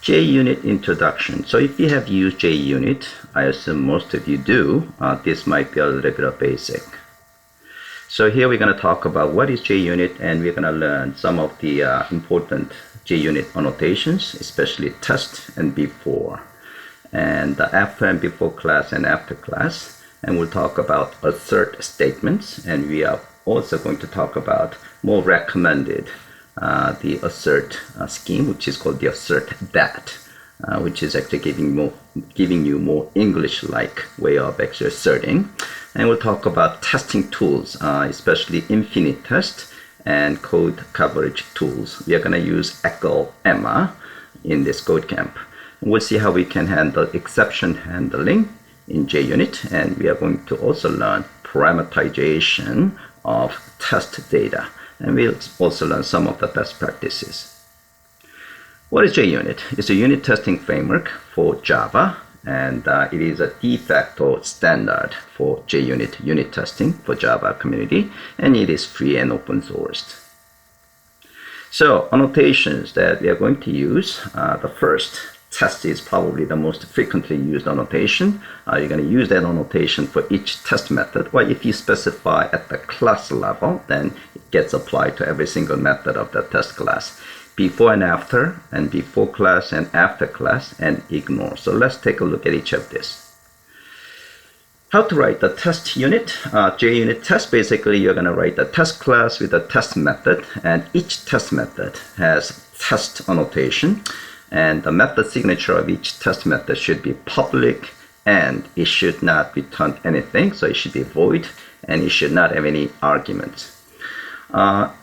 JUnit introduction. So if you have used JUnit, I assume most of you do, this might be a little bit of basic. So here we're going to talk about what is JUnit, and we're going to learn some of the important JUnit annotations, especially test and before, and after and before class and after class. And we'll talk about assert statements, and we are also going to talk about more recommended the assert scheme, which is called the AssertThat, which is actually giving you more English-like way of actually asserting. And we'll talk about testing tools, especially infinite test and code coverage tools. We are going to use Echo Emma in this code camp. We'll see how we can handle exception handling in JUnit, and we are going to also learn parameterization of test data. And we'll also learn some of the best practices. What is JUnit? It's a unit testing framework for Java, and it is a de facto standard for JUnit unit testing for Java community, and it is free and open sourced. So annotations that we are going to use, the first, test is probably the most frequently used annotation. You're going to use that annotation for each test method. Well, if you specify at the class level, then it gets applied to every single method of the test class. Before and before class and after class, and ignore. So let's take a look at each of this. How to write the test unit. JUnit test, basically you're going to write the test class with a test method, and each test method has test annotation. And the method signature of each test method should be public, and it should not return anything. So it should be void, and it should not have any arguments. The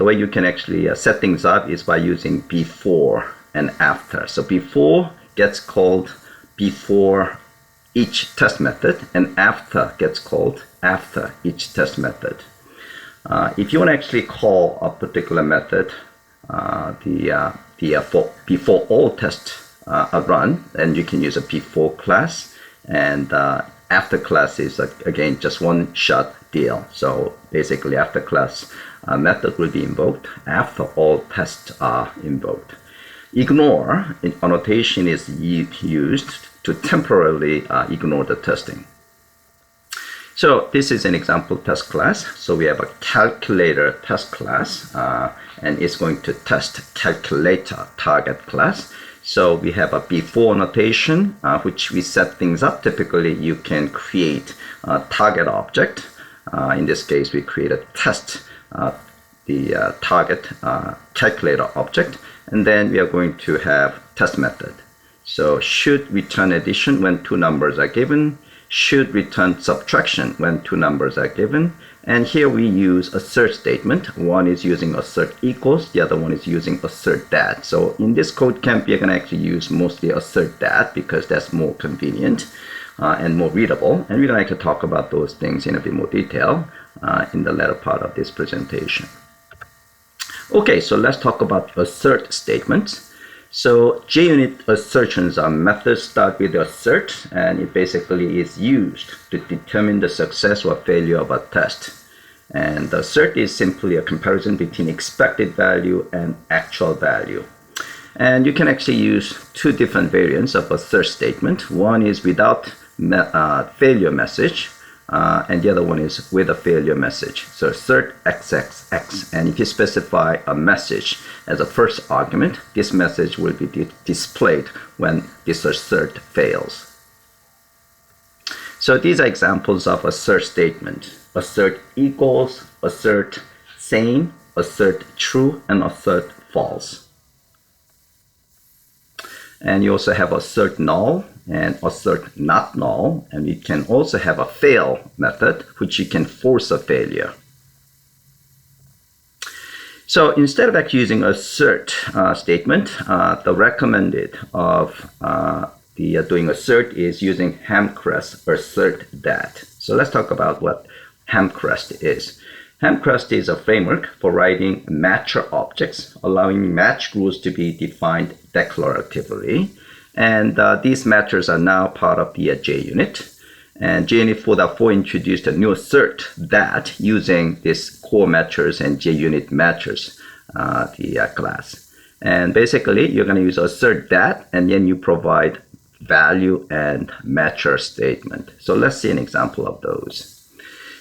way you can actually set things up is by using before and after. So before gets called before each test method, and after gets called after each test method. If you want to actually call a particular method, before all tests are run, then you can use a before class, and after class is again just one shot deal. So basically after class method will be invoked after all tests are invoked. Ignore annotation is used to temporarily ignore the testing. So this is an example test class. So we have a calculator test class, and it's going to test calculator target class. So we have a before annotation, which we set things up. Typically, you can create a target object. In this case, we create a test, the target calculator object, and then we are going to have test method. So should return addition when two numbers are given, should return subtraction when two numbers are given. And here we use assert statement. One is using assert equals, the other one is using AssertThat. So in this code camp, you're going to actually use mostly AssertThat because that's more convenient and more readable. And we're going to actually talk about those things in a bit more detail in the latter part of this presentation. Okay, so let's talk about assert statements. So JUnit assertions are methods start with assert, and it basically is used to determine the success or failure of a test. And the assert is simply a comparison between expected value and actual value. And you can actually use two different variants of assert statement. One is without failure message, and the other one is with a failure message. So assert XXX, and if you specify a message as a first argument, this message will be displayed when this assert fails. So these are examples of assert statement. Assert equals, assert same, assert true, and assert false. And you also have assert null and assert not null, and we can also have a fail method, which you can force a failure. So instead of actually using assert statement, the recommended of doing assert is using hamcrest AssertThat. So let's talk about what hamcrest is. Hamcrest is a framework for writing matcher objects, allowing match rules to be defined declaratively. And these matchers are now part of the JUnit. And JUnit 4.4 introduced a new AssertThat using this core matchers and JUnit matchers, the class. And basically, you're going to use AssertThat, and then you provide value and matcher statement. So let's see an example of those.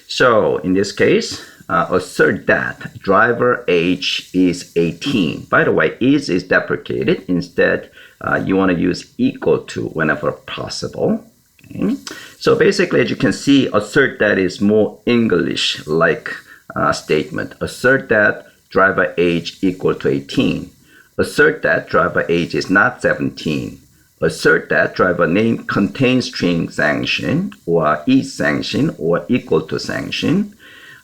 So in this case, AssertThat driver age is 18. By the way, is deprecated. Instead, you want to use equal to whenever possible. Okay. So basically, as you can see, AssertThat is more English-like statement. AssertThat driver age equal to 18. AssertThat driver age is not 17. AssertThat driver name contains string Sang Shin, or is Sang Shin, or equal to Sang Shin.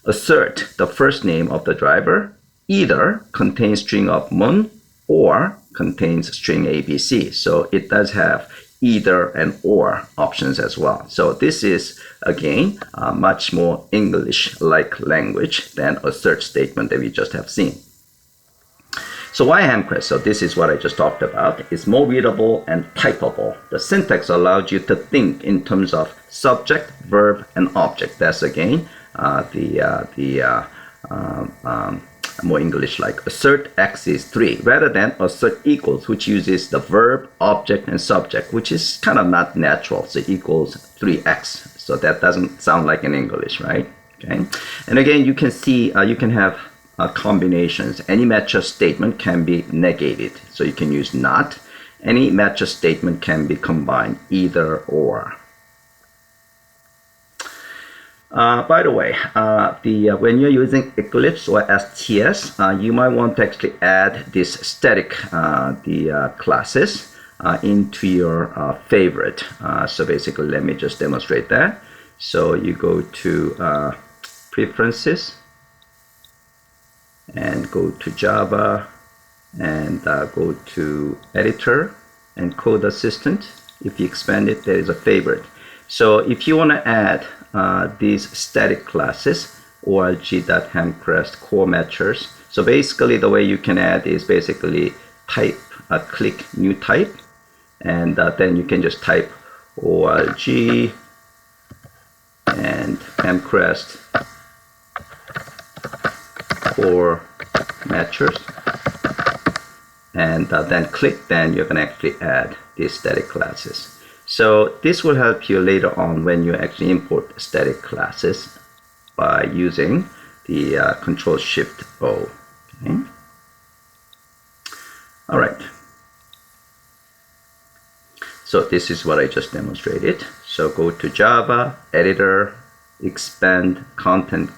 Assert the first name of the driver either contains string of Moon or contains string ABC. So it does have either and or options as well. So this is, again, much more English-like language than assert statement that we just have seen. So why Hamcrest? So this is what I just talked about. It's more readable and typable. The syntax allows you to think in terms of subject, verb, and object. That's again more English-like. Assert x is 3 rather than assert equals, which uses the verb, object, and subject, which is kind of not natural. So equals 3x. So that doesn't sound like in English, right? Okay. And again, you can see you can have combinations. Any matcher statement can be negated. So you can use not. Any matcher statement can be combined, either or. By the way, when you're using Eclipse or STS, you might want to actually add this static classes into your favorite. So basically, let me just demonstrate that. So you go to Preferences and go to Java and go to Editor and Code Assistant. If you expand it, there is a favorite. So if you want to add these static classes, org.hamcrest core matchers. So basically the way you can add is basically type, click new type, and then you can just type org and hamcrest core matchers, and then click, then you can actually add these static classes. So this will help you later on when you actually import static classes by using the Control-Shift-O. Okay. All right. So this is what I just demonstrated. So go to Java, Editor, expand Content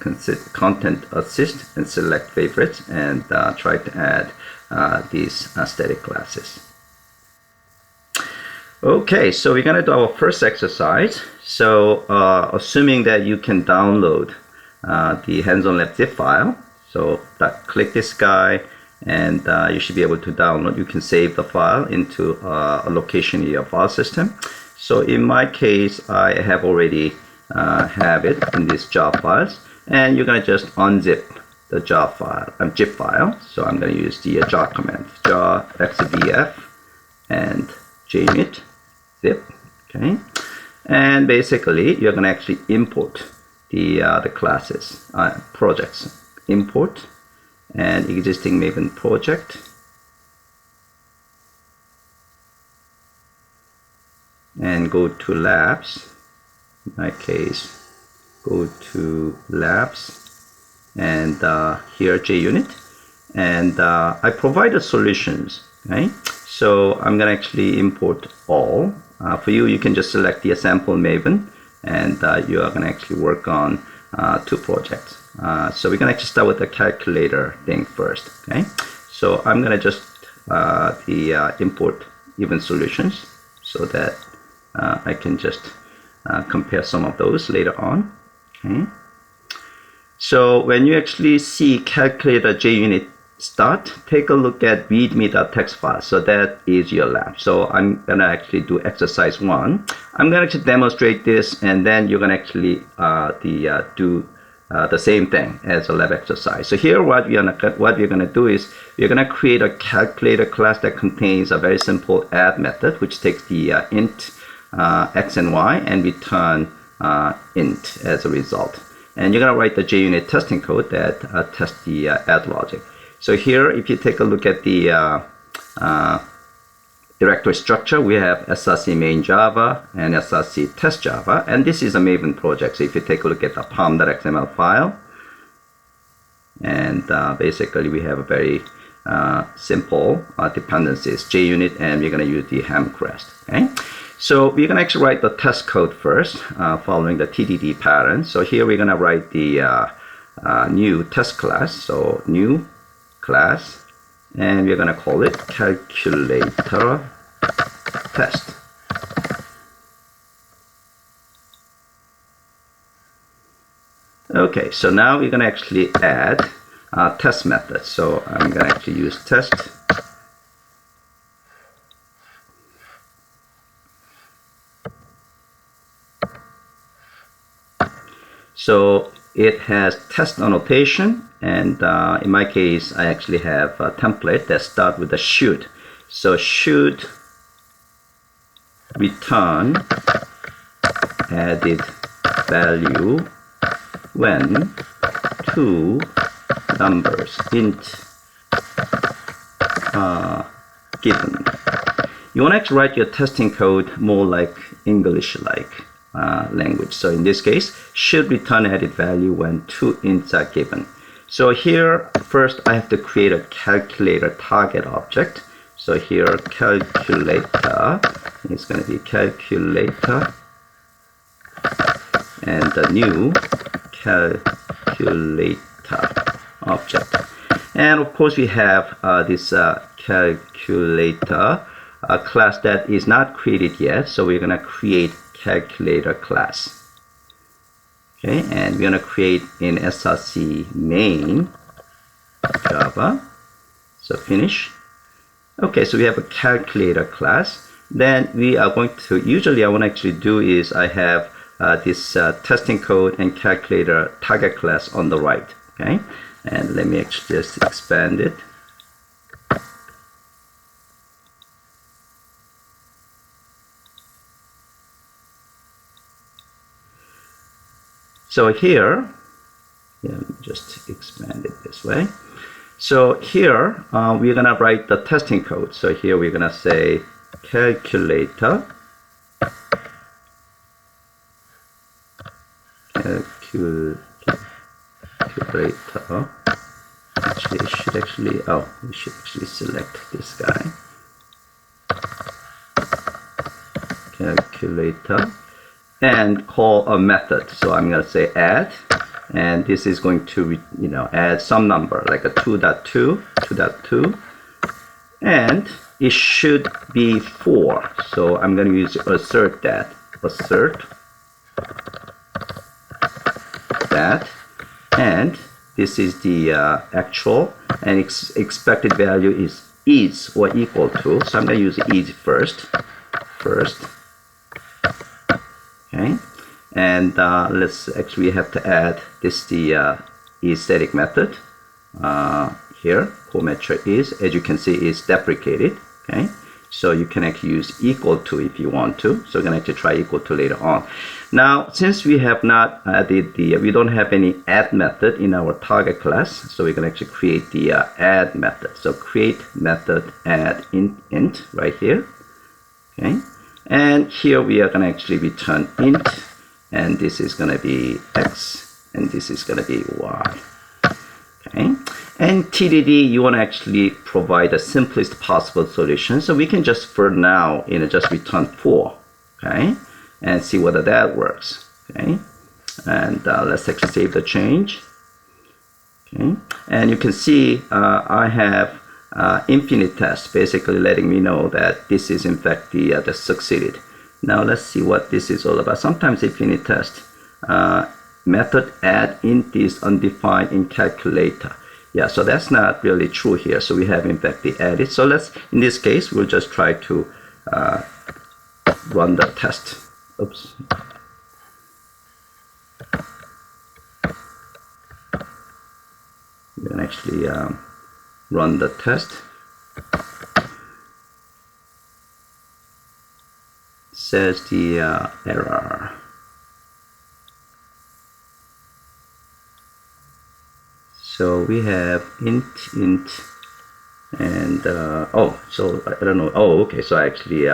Assist, and select Favorites, and try to add these static classes. Okay, so we're going to do our first exercise. So assuming that you can download the hands-on lab zip file, so click this guy, and you should be able to download. You can save the file into a location in your file system. So in my case, I have already have it in these job files, and you're going to just unzip the job file, zip file. So I'm going to use the jar command, jar xvf and JUnit. Zip, okay, and basically you're going to actually import the classes, projects, import and existing Maven project, and go to labs. In my case, go to labs, and here JUnit, and I provided solutions. Okay, so I'm going to actually import all. For you, you can just select the sample Maven, and you are going to actually work on 2 projects. So we're going to actually start with the calculator thing first. Okay, so I'm going to just import even solutions so that I can just compare some of those later on. Okay, so when you actually see calculator JUnit start, take a look at readme.txt file. So that is your lab. So I'm going to actually do exercise 1. I'm going to actually demonstrate this, and then you're going to actually do the same thing as a lab exercise. So here what we're going to do is we're going to create a calculator class that contains a very simple add method, which takes the int x and y and return int as a result. And you're going to write the JUnit testing code that tests the add logic. So here, if you take a look at the directory structure. We have SRC main Java and SRC test Java, and this is a Maven project. So if you take a look at the pom.xml file, and basically we have a very simple dependencies, JUnit, and we're going to use the ham crest. Okay, so we're going to actually write the test code first, following the TDD pattern. So here we're going to write the new test class. So new class, and we're going to call it calculator test. Okay, so now we're going to actually add test methods. So I'm going to actually use test. So it has test annotation, and in my case, I actually have a template that starts with a should. So should return added value when two numbers int are given. You want to actually write your testing code more like English-like language. So in this case, should return added value when two ints are given. So here, first I have to create a calculator target object. So here, calculator is going to be calculator, and the new calculator object. And of course, we have this calculator class that is not created yet. So we're going to create calculator class. Okay, and we're going to create in SRC main Java. So finish. Okay, so we have a calculator class. Then we are going to, usually I want to actually do is I have this testing code and calculator target class on the right. Okay, and let me actually just expand it. So here, yeah, let me just expand it this way. So here, we're going to write the testing code. So here we're going to say calculator, calculator. Actually, we should actually select this guy. Calculator. And call a method. So I'm going to say add, and this is going to add some number like a 2.2, 2.2, and it should be 4. So I'm going to use AssertThat, AssertThat, and this is the actual, and expected value is or equal to. So I'm going to use is first. Okay, and let's actually have to add this the isStatic method here. Core method is, as you can see, is deprecated. Okay, so you can actually use equal to if you want to. So we're gonna actually try equal to later on. Now, since we have not added we don't have any add method in our target class, so we're gonna actually create the add method. So create method add int right here. Okay. And here we are going to actually return int, and this is going to be x, and this is going to be y. Okay, and TDD, you want to actually provide the simplest possible solution. So we can just, for now, just return 4. Okay, and see whether that works. Okay, and let's actually save the change. Okay, and you can see I have infinite test, basically letting me know that this is in fact the succeeded. Now let's see what this is all about. Sometimes infinite test method add int is undefined in calculator. Yeah, so that's not really true here. So we have in fact the added. So let's, in this case, we'll just try to run the test. Oops. We can actually run the test. Says the error. So we have int And oh, so I don't know. Oh, okay. So I actually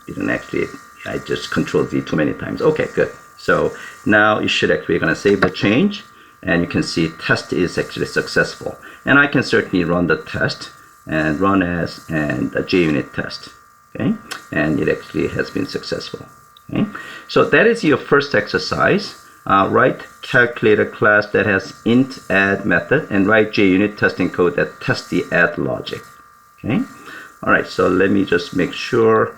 didn't actually. I just Control Z too many times. Okay, good. So now you should actually gonna save the change, and you can see test is actually successful. And I can certainly run the test and run as and a JUnit test. Okay, and it actually has been successful. Okay, so that is your first exercise. Write calculator class that has int add method and write JUnit testing code that tests the add logic. Okay, all right, so let me just make sure.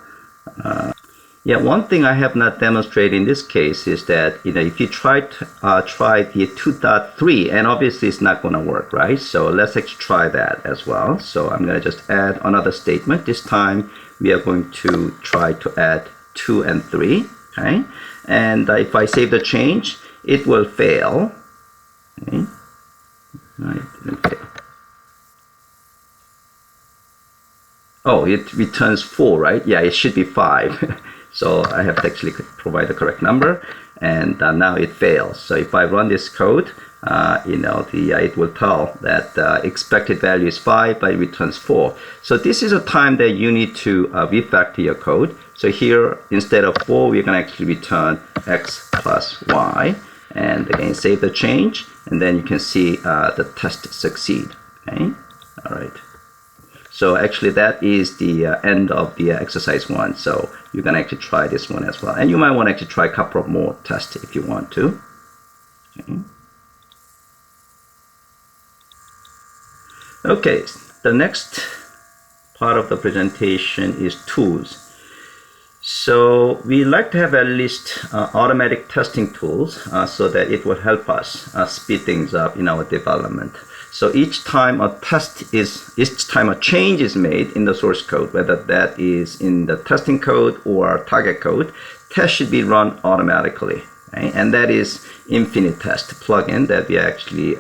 Yeah, one thing I have not demonstrated in this case is that, you know, if you try the 2.3, and obviously it's not going to work, right? So let's actually try that as well. So I'm going to just add another statement. This time we are going to try to add 2 and 3, okay? And if I save the change, it will fail. Okay, no, it didn't fail. Oh, it returns 4, right? Yeah, it should be 5. So I have to actually provide the correct number, and now it fails. So if I run this code, you know, it will tell that expected value is 5, but it returns 4. So this is a time that you need to refactor your code. So here, instead of 4, we're going to actually return x plus y. And again, save the change, and then you can see the test succeed. Okay, all right. So actually that is the end of the exercise 1. So you can actually try this one as well. And you might want to actually try a couple of more tests if you want to. Okay. Okay, the next part of the presentation is tools. So we like to have at least automatic testing tools so that it will help us speed things up in our development. So each time a change is made in the source code, whether that is in the testing code or target code, test should be run automatically. Right? And that is Infinite Test plugin that we are actually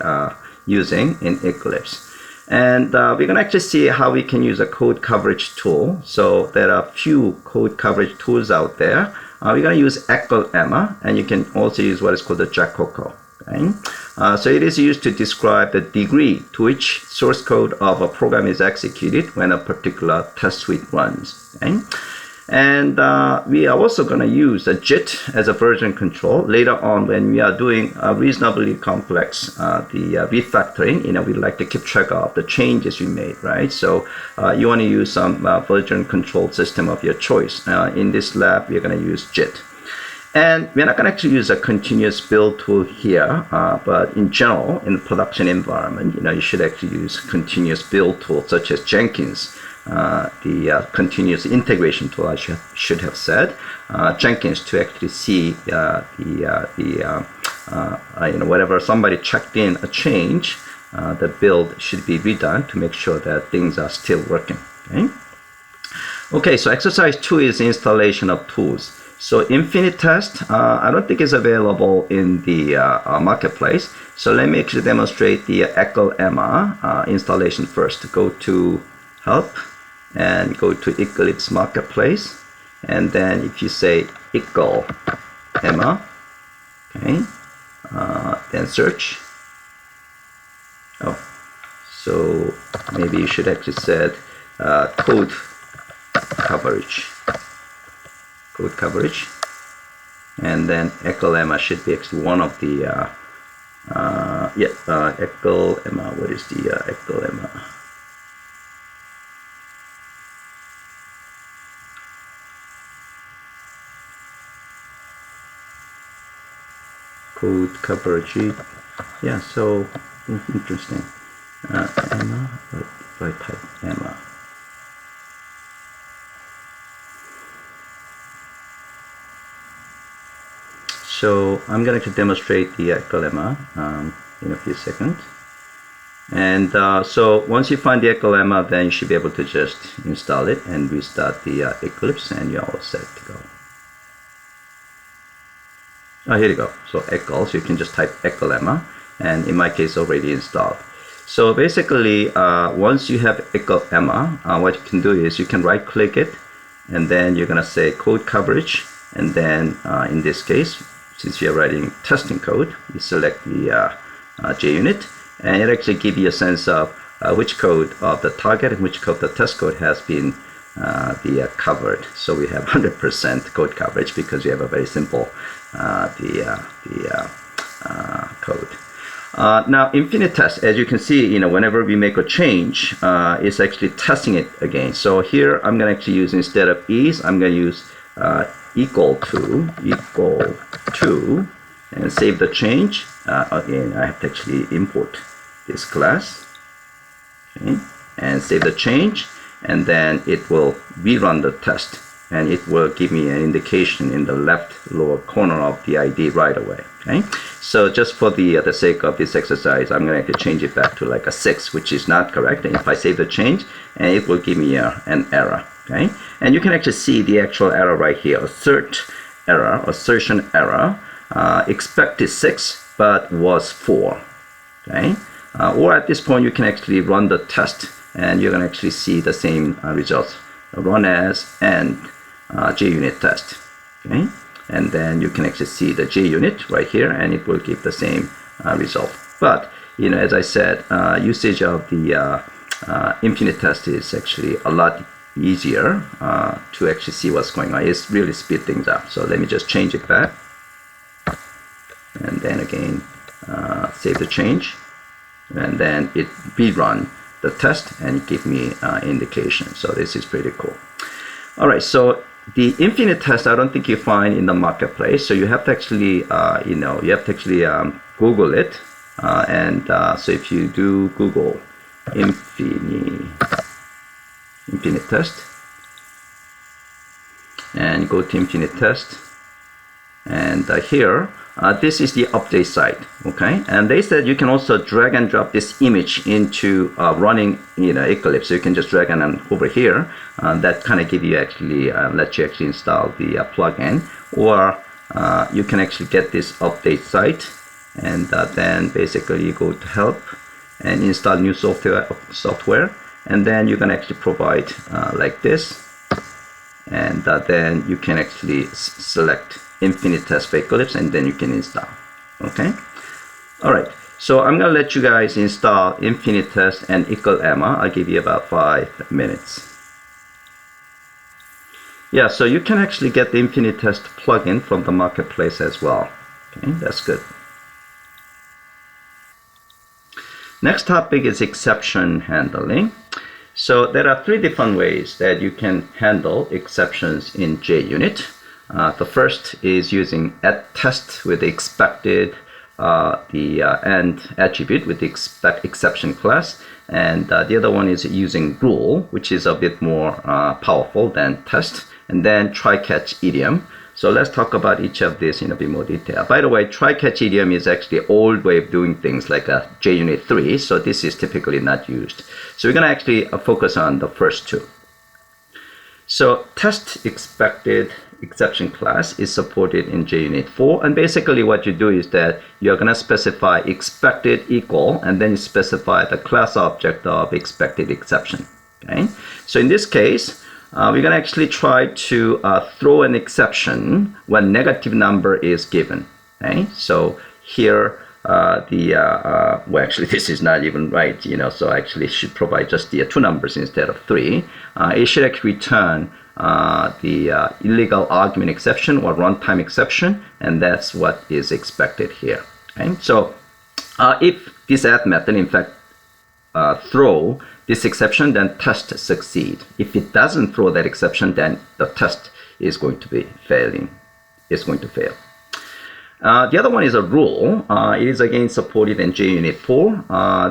using in Eclipse. And we're going to actually see how we can use a code coverage tool. So there are a few code coverage tools out there. We're going to use ECLEMMA, and you can also use what is called the Jacoco. Okay? So it is used to describe the degree to which source code of a program is executed when a particular test suite runs. Okay? And we are also going to use a JIT as a version control later on when we are doing a reasonably complex the refactoring. You know, we like to keep track of the changes we made, right? So you want to use some version control system of your choice. In this lab, we're going to use JIT. And we're not going to actually use a continuous build tool here, but in general, in the production environment, you know, you should actually use continuous build tools such as Jenkins, the continuous integration tool, I should have said, Jenkins to actually see you know, whatever somebody checked in a change, the build should be redone to make sure that things are still working. Okay. Okay, so exercise 2 is installation of tools. So Infinite Test, I don't think is available in the marketplace. So let me actually demonstrate the ECLEMMA installation first. Go to Help and go to Eclipse Marketplace. And then if you say ECLEMMA, okay, then search. Oh, so maybe you should actually said code coverage. Code coverage, and then ECLEMMA should be actually one of the ECLEMMA. What is the ECLEMMA? Code coverage. Yeah, so interesting. Emma, what if I type Emma? So I'm going to demonstrate the ECLEMMA in a few seconds. And so once you find the ECLEMMA, then you should be able to just install it and restart the Eclipse, and you're all set to go. Oh, here you go. So ECL, so you can just type ECLEMMA, and in my case already installed. So basically, once you have ECLEMMA, what you can do is you can right click it, and then you're going to say code coverage, and then in this case, since you're writing testing code, you select the JUnit, and it actually gives you a sense of which code of the target and which code of the test code has been covered. So we have 100% code coverage because we have a very simple code. Now infinite test, as you can see, whenever we make a change, it's actually testing it again. So here I'm going to actually use, instead of is, I'm going to use equal to, and save the change. Again, I have to actually import this class, okay, and save the change, and then it will rerun the test, and it will give me an indication in the left lower corner of the ID right away. Okay, so just for the sake of this exercise, I'm going to change it back to like a 6, which is not correct. And if I save the change, and it will give me an error. Okay, and you can actually see the actual error right here. Assertion error. Expected 6, but was 4. Okay, or at this point you can actually run the test, and you're going to actually see the same results. Run as and JUnit test. Okay, and then you can actually see the JUnit right here, and it will give the same result. But as I said, usage of the infinite test is actually a lot easier to actually see what's going on. It's really speed things up. So let me just change it back, and then again save the change, and then it rerun the test and give me indication. So this is pretty cool. All right, so the infinite test I don't think you find in the marketplace, so you have to actually Google it, and so if you do Google infinite test and go to infinite test, and here this is the update site. Okay, and they said you can also drag and drop this image into running Eclipse. So you can just drag and over here, that kind of give you actually let you actually install the plugin, or you can actually get this update site, and then basically you go to help and install new software, and then you can actually provide like this, and then you can actually select infinite test for Eclipse, and then you can install. Okay, all right, so I'm gonna let you guys install infinite test and Emma. I'll give you about 5 minutes. Yeah, so you can actually get the infinite test plugin from the marketplace as well. Okay, that's good. Next topic is exception handling. So there are 3 different ways that you can handle exceptions in JUnit. The first is using @test with the expected and attribute with the exception class, and the other one is using rule, which is a bit more powerful than test, and then try-catch idiom. So let's talk about each of these in a bit more detail. By the way, try-catch idiom is actually an old way of doing things, like a JUnit 3, so this is typically not used. So we're going to actually focus on the first 2. So test expected exception class is supported in JUnit 4, and basically what you do is that you're going to specify expected equal, and then you specify the class object of expected exception. Okay, so in this case we're going to actually try to throw an exception when negative number is given. Okay, so here well, actually this is not even right, so actually it should provide just the 2 numbers instead of 3. It should actually return the illegal argument exception or runtime exception, and that's what is expected here. Okay, so if this add method in fact throw this exception, then test succeed. If it doesn't throw that exception, then the test is going to be failing. It's going to fail. The other one is a rule. It is again supported in JUnit 4.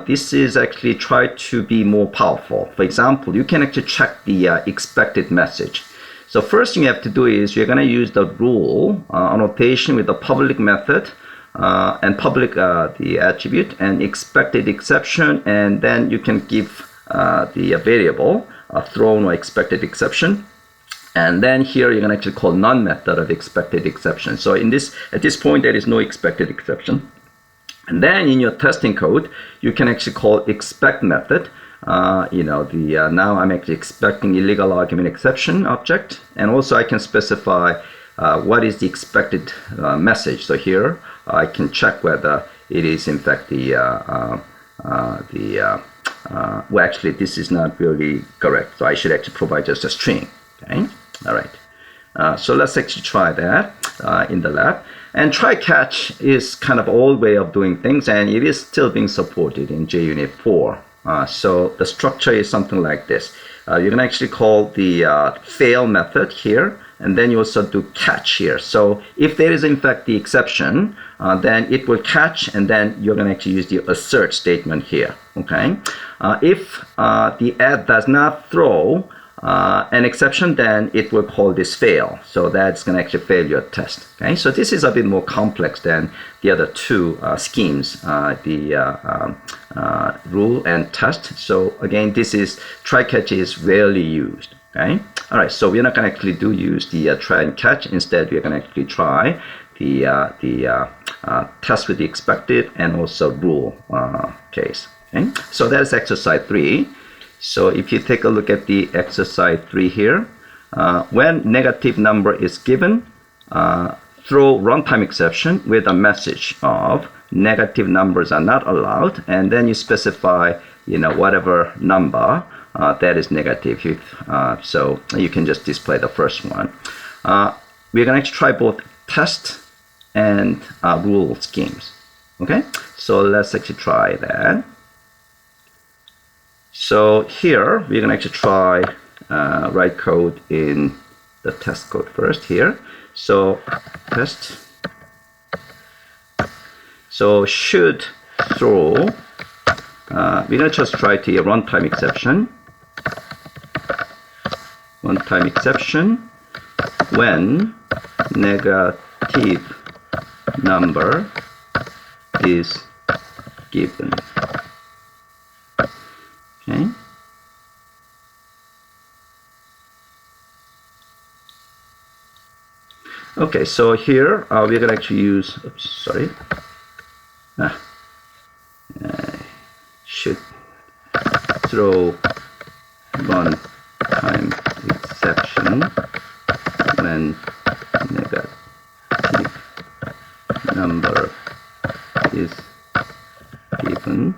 This is actually try to be more powerful. For example, you can actually check the expected message. So first thing you have to do is you're going to use the rule annotation with the public method and public the attribute and expected exception, and then you can give the variable thrown or expected exception. And then here you're going to actually call none method of expected exception. So at this point there is no expected exception. And then in your testing code you can actually call expect method. Now I'm actually expecting illegal argument exception object, and also I can specify what is the expected message. So here I can check whether it is in fact the well, actually, this is not really correct. So I should actually provide just a string. Okay. All right. So let's actually try that in the lab. And try catch is kind of old way of doing things, and it is still being supported in JUnit 4. So the structure is something like this. You can actually call the fail method here, and then you also do catch here. So if there is in fact the exception, then it will catch, and then you're going to actually use the assert statement here. Okay. If the add does not throw an exception, then it will call this fail. So that's going to actually fail your test. Okay, so this is a bit more complex than the other two schemes, the rule and test. So again, this is try catch is rarely used. Okay, all right. So we're not going to actually use the try and catch. Instead, we're going to actually try the test with the expected and also rule case. Okay, so that's exercise 3. So if you take a look at the exercise 3 here, when negative number is given, throw runtime exception with a message of negative numbers are not allowed, and then you specify, whatever number that is negative. So you can just display the first one. We're going to try both test and rule schemes. Okay, so let's actually try that. So here we're going to actually try write code in the test code first here. So test. So should throw. We're going to just try to a runtime exception. Runtime exception when negative number is given. Okay. Okay, so here we're going to actually use, should throw runtime exception when negative number is given.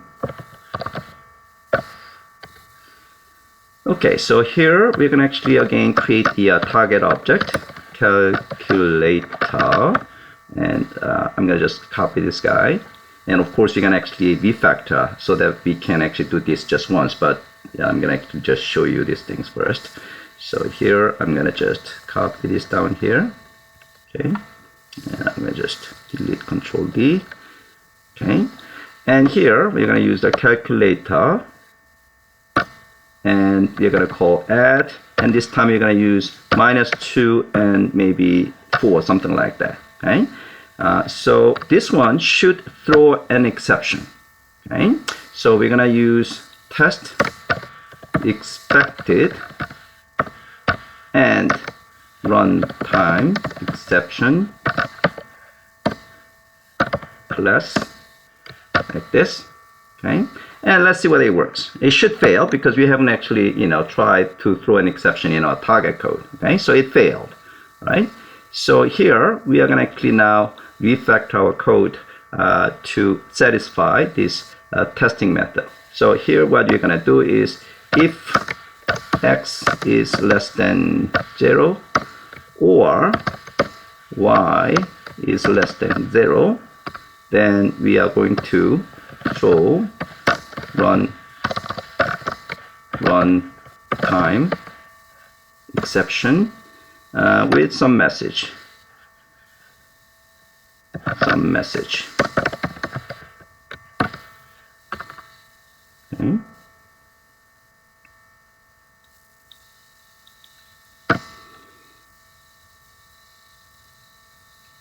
Okay, so here we're going to actually again create the target object calculator, and I'm going to just copy this guy, and of course we're going to actually refactor so that we can actually do this just once, but I'm going to actually just show you these things first. So here I'm going to just copy this down here, okay, and I'm going to just delete Control D, okay, and here we're going to use the calculator, and we're going to call add, and this time you're going to use -2 and maybe 4, something like that. Okay, so this one should throw an exception. Okay, so we're going to use test expected and runtime exception plus like this. Okay, and let's see whether it works. It should fail because we haven't actually, tried to throw an exception in our target code. Okay, so it failed, right? So here we are going to actually now refactor our code to satisfy this testing method. So here what you're going to do is if x is less than 0 or y is less than 0, then we are going to throw runtime exception with some message. Okay.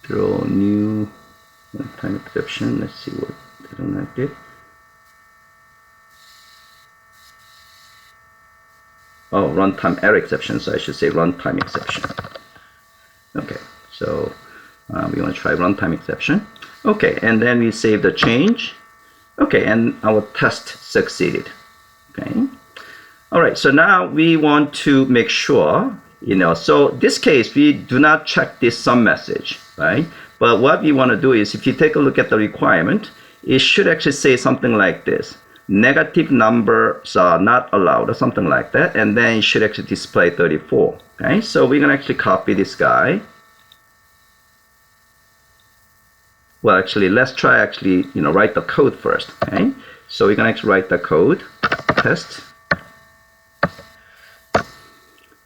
Throw new runtime exception. Let's see what doesn't like it. Oh, runtime error exception, so I should say runtime exception. Okay, so we want to try runtime exception. Okay, and then we save the change. Okay, and our test succeeded. Okay, all right, so now we want to make sure, so this case, we do not check this sum message, right? But what we want to do is, if you take a look at the requirement, it should actually say something like this. negative numbers are not allowed or something like that, and then it should actually display 34. Okay, so we're gonna actually copy this guy. Well, actually, let's try actually, write the code first. Okay, so we're gonna actually write the code test.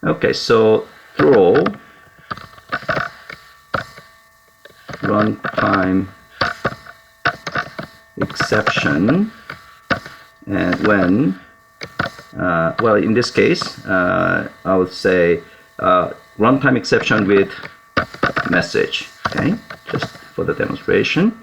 Okay, so throw runtime exception, and when well, in this case I would say runtime exception with message. Okay, just for the demonstration.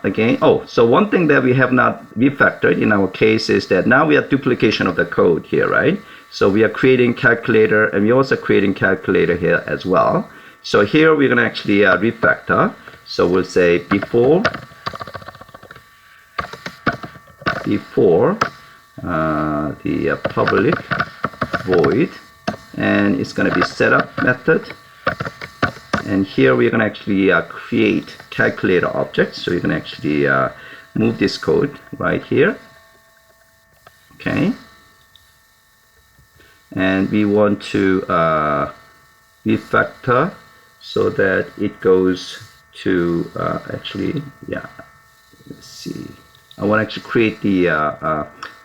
Again, so one thing that we have not refactored in our case is that now we have duplication of the code here, right? So we are creating calculator, and we're also creating calculator here as well. So here we're going to actually refactor. So we'll say before the public void, and it's going to be setup method. And here we're going to actually create calculator object. So you're going to actually move this code right here. Okay. And we want to refactor so that it goes to let's see. I want to actually create the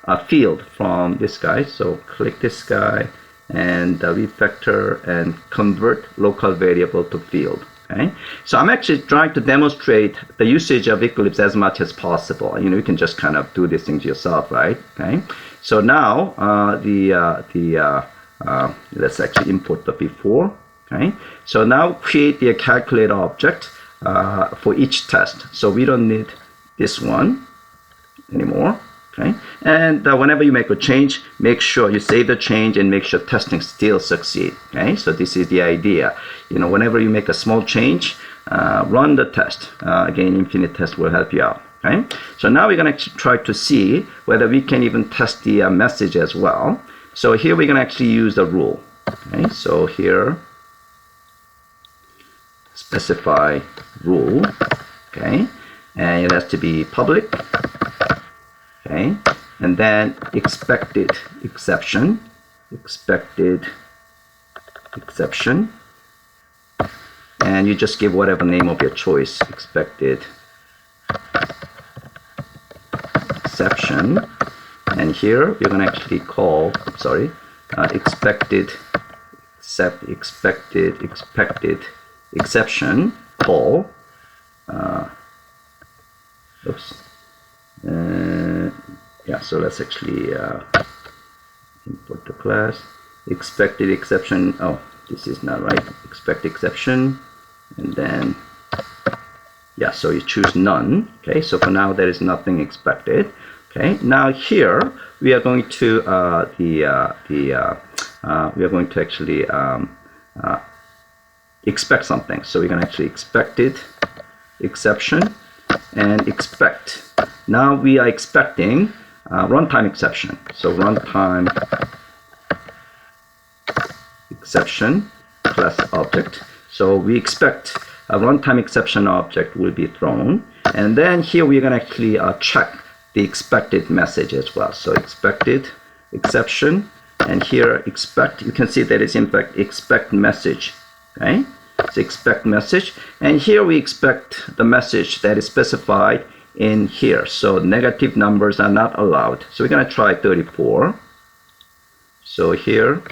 a field from this guy. So click this guy and refactor and convert local variable to field. Okay, so I'm actually trying to demonstrate the usage of Eclipse as much as possible. You can just kind of do these things yourself, right? Okay, so now let's actually import the before. Okay, so now create the calculator object for each test. So we don't need this one anymore. Okay, and whenever you make a change, make sure you save the change and make sure testing still succeed. Okay, so this is the idea. Whenever you make a small change, run the test. Again, infinite test will help you out. Okay, so now we're going to try to see whether we can even test the message as well. So here we're going to actually use the rule. Okay, so here specify rule. Okay, and it has to be public. Okay, and then expected exception, and you just give whatever name of your choice, expected exception, and here we're going to actually call, expected exception call. So let's actually import the class expected exception. This is not right. Expect exception, and then so you choose none. Okay, so for now there is nothing expected. Okay, now here we are going to we are going to actually expect something. So we're going to actually expected exception and expect. Now we are expecting runtime exception. So runtime exception class object. So we expect a runtime exception object will be thrown, and then here we're going to actually check the expected message as well. So expected exception, and here expect. You can see that it's in fact expect message. Okay, so expect message, and here we expect the message that is specified in here. So negative numbers are not allowed. So we're going to try 34. So here,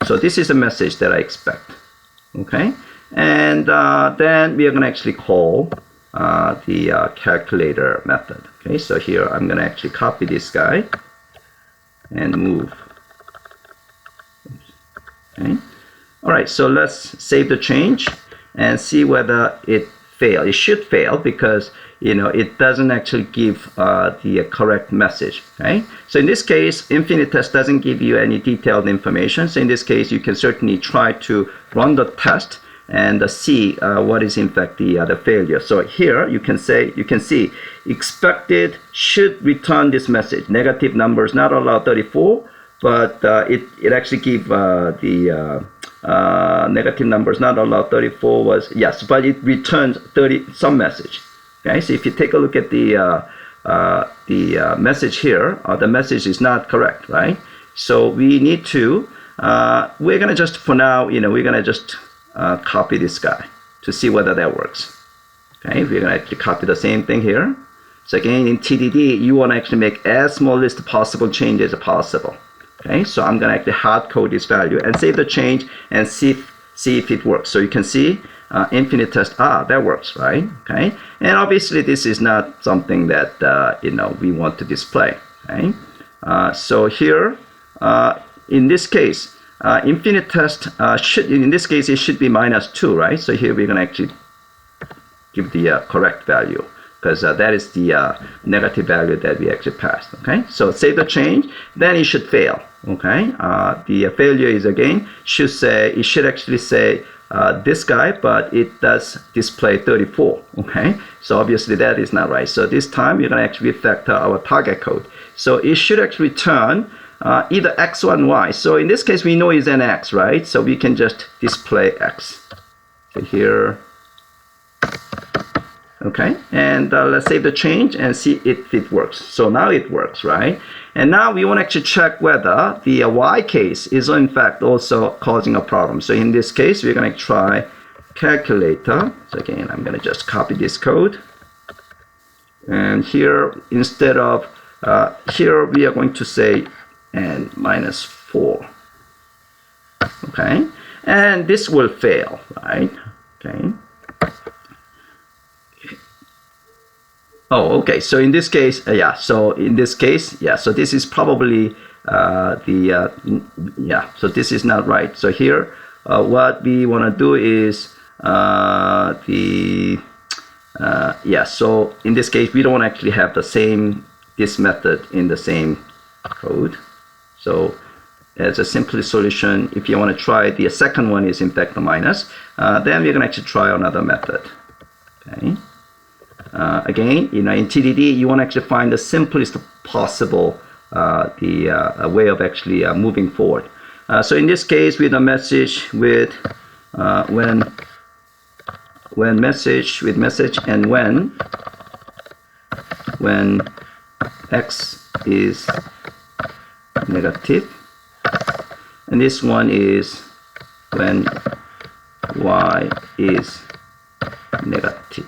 so this is a message that I expect. Okay, and then we are going to actually call the calculator method. Okay, so here I'm going to actually copy this guy and move. Okay, all right, so let's save the change and see whether it fails. It should fail because it doesn't actually give the correct message. Okay, so in this case, infinite test doesn't give you any detailed information. So in this case, you can certainly try to run the test and see what is in fact the failure. So here you can see expected should return this message. Negative numbers not allowed 34, but it actually give the negative numbers not allowed 34 was yes, but it returns 30 some message. Okay, so if you take a look at the message here, the message is not correct, right? So we need to, we're gonna just, for now, we're gonna just copy this guy to see whether that works. Okay, we're gonna actually copy the same thing here. So again, in TDD, you wanna actually make as small list possible changes as possible. Okay, so I'm gonna actually hard code this value and save the change and see if it works. So you can see infinite test, that works, right? Okay, and obviously this is not something that we want to display. Okay, so here in this case, infinite test should, in this case, it should be -2, right? So here we're gonna actually give the correct value, because that is the negative value that we actually passed. Okay, so save the change, then it should fail. Okay, the failure is, again, it should actually say this guy, but it does display 34. Okay, so obviously that is not right. So this time we're going to actually refactor our target code. So it should actually return either X or Y. So in this case, we know it's an X, right? So we can just display X. So here. Okay, and let's save the change and see if it works. So now it works, right? And now we want to actually check whether the Y case is in fact also causing a problem. So in this case, we're going to try calculator. So again, I'm going to just copy this code. And here, instead of, here we are going to say and -4. Okay, and this will fail, right? Okay. Oh, okay. So in this case, so this is probably so this is not right. So here, what we want to do is so in this case, we don't actually have this method in the same code. So as a simple solution, if you want to try the second one is in fact the minus, then we're going to actually try another method. Okay. Again, in TDD, you want to actually find the simplest possible way of actually moving forward. So in this case, with a message with when message with message and when X is negative, and this one is when Y is negative.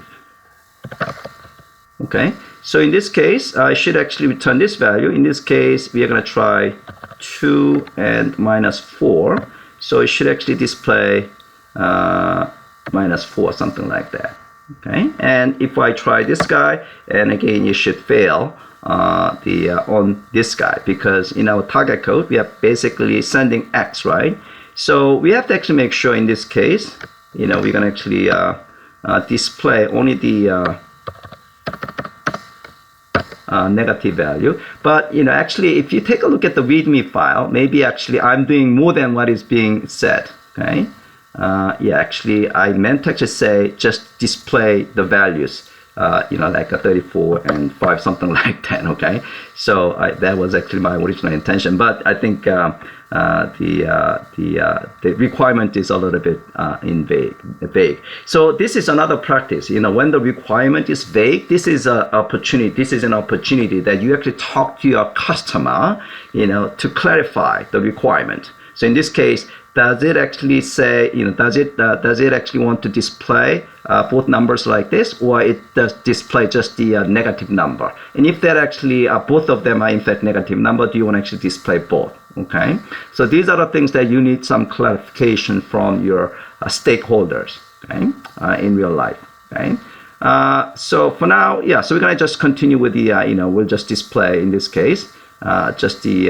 Okay, so in this case, I should actually return this value. In this case, we are going to try 2 and -4. So it should actually display -4, something like that. Okay, and if I try this guy, and again, it should fail on this guy, because in our target code, we are basically sending X, right? So we have to actually make sure in this case, we're going to actually display only the negative value. But actually, if you take a look at the README file, maybe actually I'm doing more than what is being said. Okay, actually I meant to actually say just display the values, like a 34 and 5, something like that. Okay, so that was actually my original intention, but I think the requirement is a little bit vague. So this is another practice. When the requirement is vague, this is an opportunity. This is an opportunity that you actually talk to your customer, to clarify the requirement. So in this case, does it actually say, does it actually want to display both numbers like this, or it does display just the negative number? And if that actually both of them are in fact negative number, do you want to actually display both? Okay, so these are the things that you need some clarification from your stakeholders, okay, in real life. Okay, so for now, so we're gonna just continue with the, we'll just display in this case just the,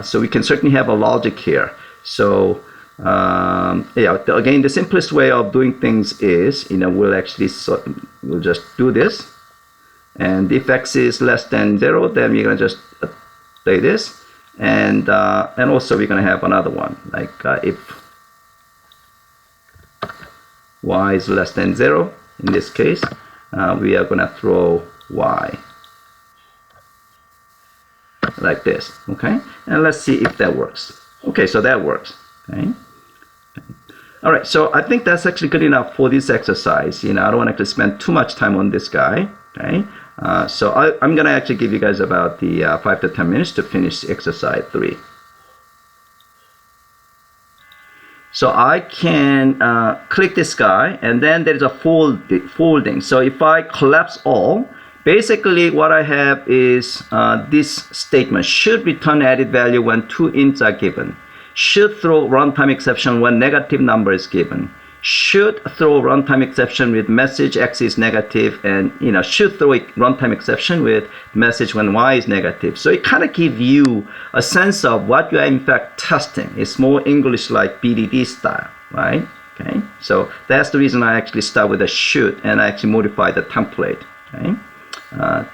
so we can certainly have a logic here. So again, the simplest way of doing things is, we'll just do this, and if X is less than 0, then we're gonna just say this. And also we're going to have another one, like if Y is less than 0, in this case, we are going to throw Y like this. Okay, and let's see if that works. Okay, so that works. Okay. All right, so I think that's actually good enough for this exercise. I don't want to spend too much time on this guy. Okay, so I'm gonna actually give you guys about the 5 to 10 minutes to finish exercise 3. So I can click this guy, and then there is a folding. So if I collapse all, basically what I have is this statement: should return added value when 2 ints are given, should throw runtime exception when negative number is given, should throw runtime exception with message x is negative, and should throw a runtime exception with message when y is negative. So it kind of gives you a sense of what you are in fact testing. It's more English like BDD style, right? Okay, so that's the reason I actually start with a should, and I actually modify the template, okay,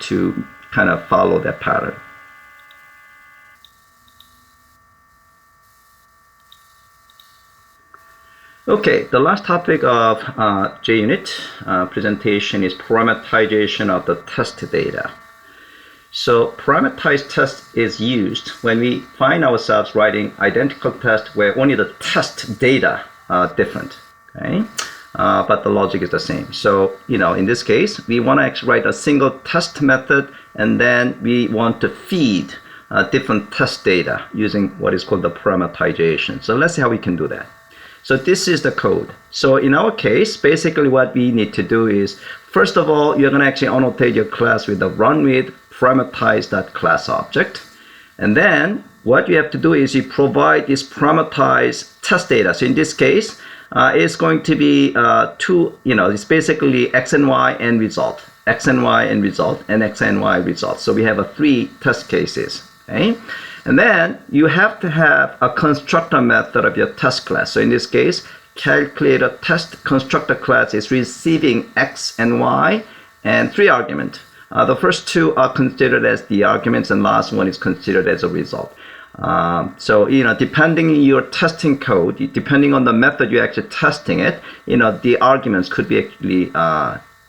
to kind of follow that pattern. Okay, the last topic of JUnit presentation is parameterization of the test data. So parameterized test is used when we find ourselves writing identical tests where only the test data are different, okay? But the logic is the same. So, in this case, we want to actually write a single test method, and then we want to feed different test data using what is called the parameterization. So let's see how we can do that. So this is the code. So in our case, basically what we need to do is, first of all, you're going to actually annotate your class with the run with parameterize.class object. And then what you have to do is you provide this parameterized test data. So in this case, it's going to be it's basically x and y and result, x and y and result, and x and y result. So we have 3 test cases, okay? And then you have to have a constructor method of your test class. So in this case, calculator test constructor class is receiving x and y and 3 arguments. The first 2 are considered as the arguments, and last one is considered as a result. So depending on your testing code, depending on the method you're actually testing it, the arguments could be actually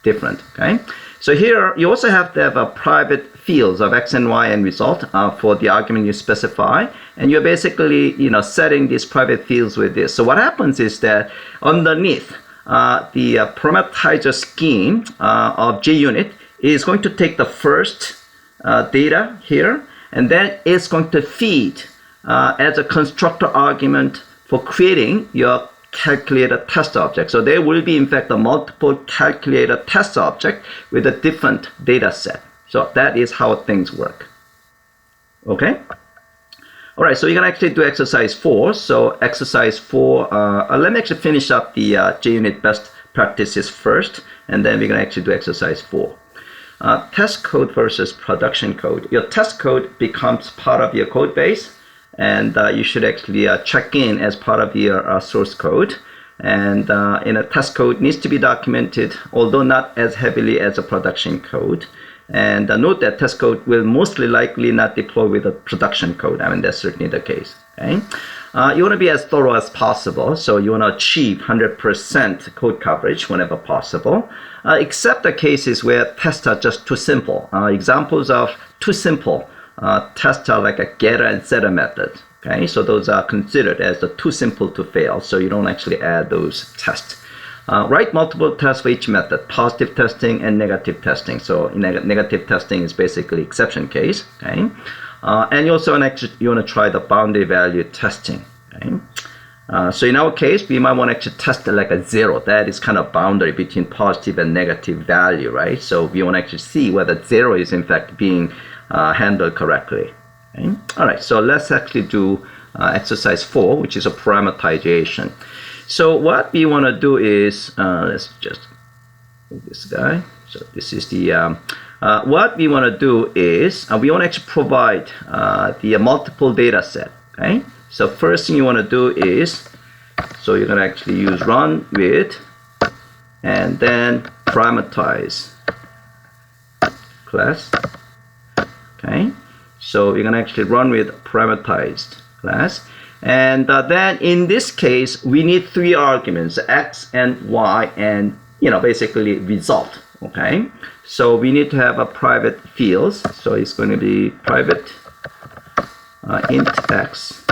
different. Okay. So here you also have to have a private fields of x and y and result for the argument you specify, and you're basically setting these private fields with this. So what happens is that underneath the parameterizer scheme of JUnit is going to take the first data here, and then it's going to feed as a constructor argument for creating your calculator test object. So there will be in fact a multiple calculator test object with a different data set. So that is how things work. Okay. All right. So you're gonna actually do exercise 4. So exercise 4. Let me actually finish up the JUnit best practices first, and then we're gonna actually do exercise 4. Test code versus production code. Your test code becomes part of your code base, and you should actually check in as part of your source code. And in a test code needs to be documented, although not as heavily as a production code. And note that test code will mostly likely not deploy with a production code. I mean, that's certainly the case. Okay? You want to be as thorough as possible, so you want to achieve 100% code coverage whenever possible, except the cases where tests are just too simple. Examples of too simple tests are like a getter and setter method. Okay, so those are considered as the too simple to fail, so you don't actually add those tests. Write multiple tests for each method: positive testing and negative testing. So negative testing is basically exception case. Okay, and you also want to try the boundary value testing. Okay, so in our case, we might want to actually test it like a 0. That is kind of boundary between positive and negative value, right? So we want to actually see whether 0 is in fact being handled correctly. Okay. All right, so let's actually do exercise 4, which is a parameterization. So what we want to do is, let's just move this guy. So this is the, what we want to do is, we want to actually provide the multiple data set, okay? So first thing you want to do is, so you're going to actually use run with, and then parameterize class, okay? So we're going to actually run with parameterized class. And then in this case, we need 3 arguments, x and y and, basically result, okay? So we need to have a private fields. So it's going to be private int x,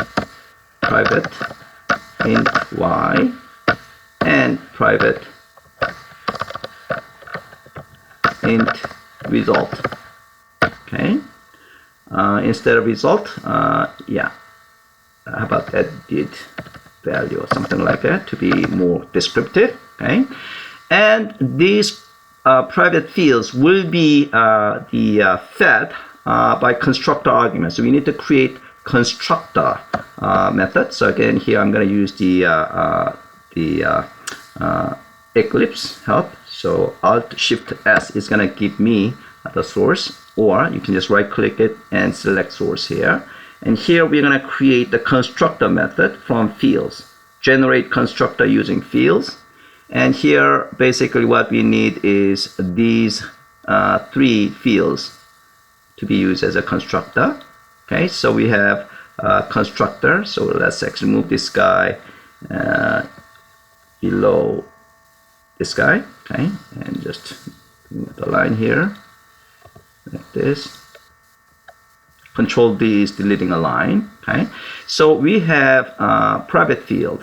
private int y, private int result. Okay, instead of result, yeah, how about edit value or something like that to be more descriptive. Okay, and these private fields will be fed by constructor arguments. So we need to create constructor method. So again, here I'm going to use the Eclipse help. So Alt Shift S is going to give me the source, or you can just right click it and select source here. And here we're going to create the constructor method from fields. Generate constructor using fields. And here basically what we need is these 3 fields to be used as a constructor. Okay, so we have constructor. So let's actually move this guy below this guy. Okay, and just move the line here like this. Control D is deleting a line. Okay, so we have private field.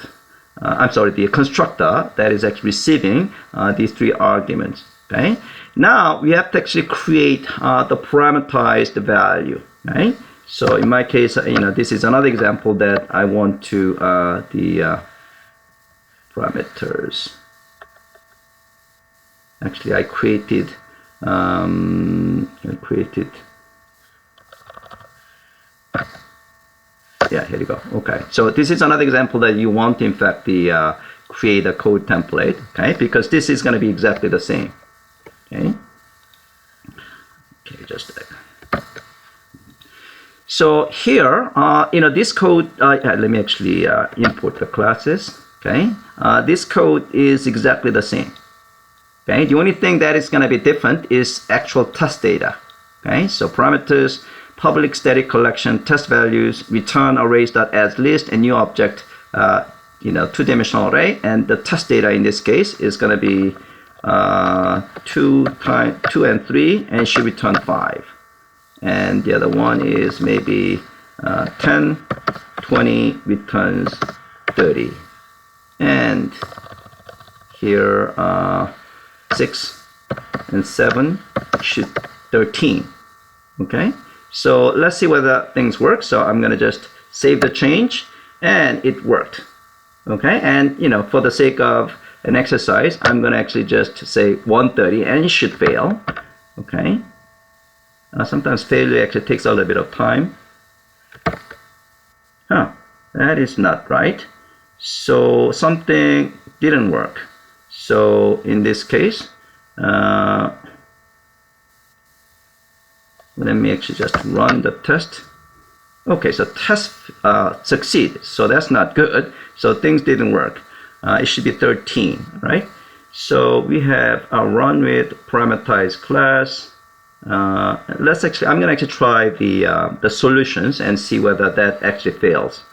I'm sorry, the constructor that is actually receiving these 3 arguments. Okay, now we have to actually create the parameterized value. Okay, so in my case, this is another example that I want to the parameters. Actually, I created yeah, here you go. Okay, so this is another example that you want, in fact, the create a code template. Okay, because this is going to be exactly the same. Okay. Okay, just so here, this code. Let me actually import the classes. Okay, this code is exactly the same. Okay, the only thing that is going to be different is actual test data. Okay, so parameters. Public static collection, test values, return arrays.asList, a new object, 2-dimensional array, and the test data in this case is going to be 2 and 3, and should return 5. And the other one is maybe 10, 20, returns 30. And here 6 and 7 should 13. Okay. So let's see whether things work. So I'm going to just save the change, and it worked. Okay, and for the sake of an exercise, I'm going to actually just say 130, and it should fail. Okay, sometimes failure actually takes a little bit of time. That is not right. So something didn't work. So in this case, let me actually just run the test. Okay, so test succeed. So that's not good. So things didn't work. It should be 13, right? So we have a run with parameterized class. Let's actually, I'm gonna actually try the solutions and see whether that actually fails.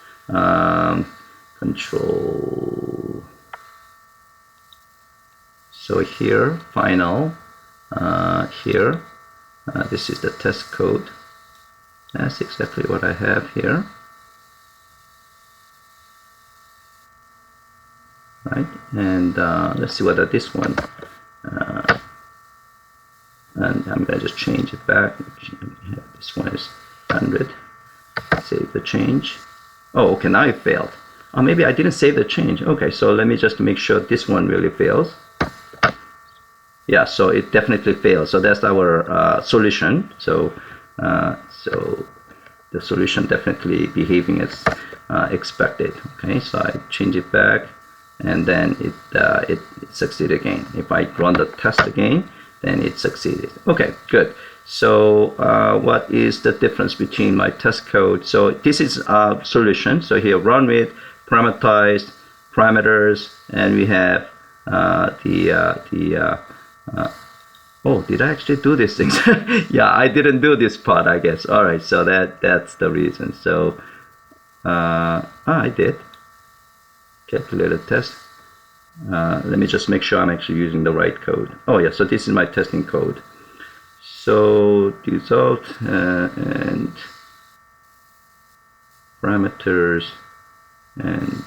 Control. So here, final. Here. This is the test code. That's exactly what I have here. Right, and let's see whether this one, and I'm going to just change it back. This one is 100. Save the change. Oh, okay, now it failed. Oh, maybe I didn't save the change. Okay, so let me just make sure this one really fails. Yeah, so it definitely fails. So that's our solution. So so the solution definitely behaving as expected. Okay, so I change it back, and then it succeeded again. If I run the test again, then it succeeded. Okay, good. So what is the difference between my test code? So this is a solution. So here, run with parameterized parameters, and we have oh, did I actually do these things? Yeah, I didn't do this part, I guess. All right, so that's the reason. So I did. Calculated test. Let me just make sure I'm actually using the right code. Oh yeah, so this is my testing code. So result and parameters and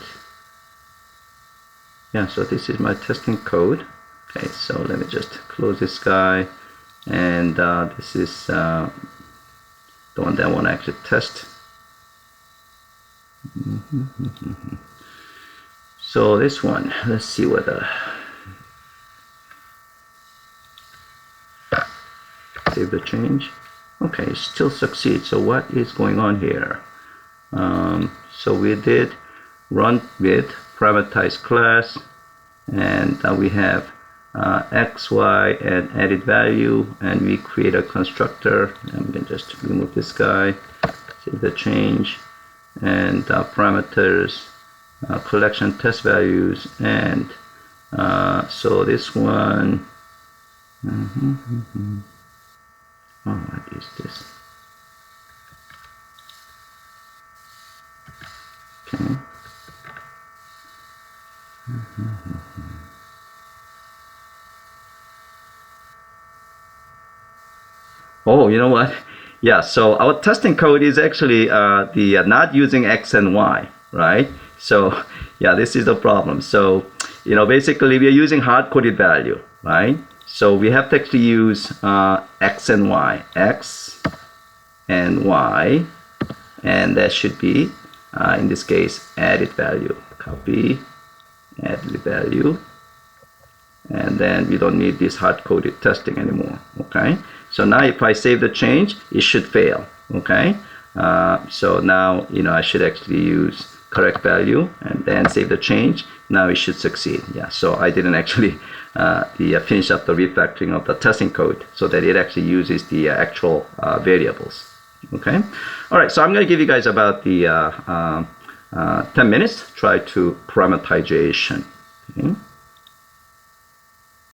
yeah, so this is my testing code. Okay, so let me just close this guy, and this is the one that I want to actually test. So this one, let's see whether save the change. Okay, it still succeeds. So what is going on here? So we did run with parameterized class, and we have x, y, and added value, and we create a constructor. And we can just remove this guy, save the change, and parameters, collection test values, and so this one. Oh, what is this? Okay. Oh, you know what? Yeah, so our testing code is actually the not using x and y, right? So yeah, this is the problem. So basically we are using hard-coded value, right? So we have to actually use x and y, and that should be in this case added value. Copy added value, and then we don't need this hard-coded testing anymore. Okay, so now if I save the change, it should fail. Okay, so now I should actually use correct value and then save the change. Now it should succeed. Yeah, so I didn't actually finish up the refactoring of the testing code so that it actually uses the actual variables. Okay, all right, so I'm going to give you guys about the 10 minutes try to parameterization. Okay?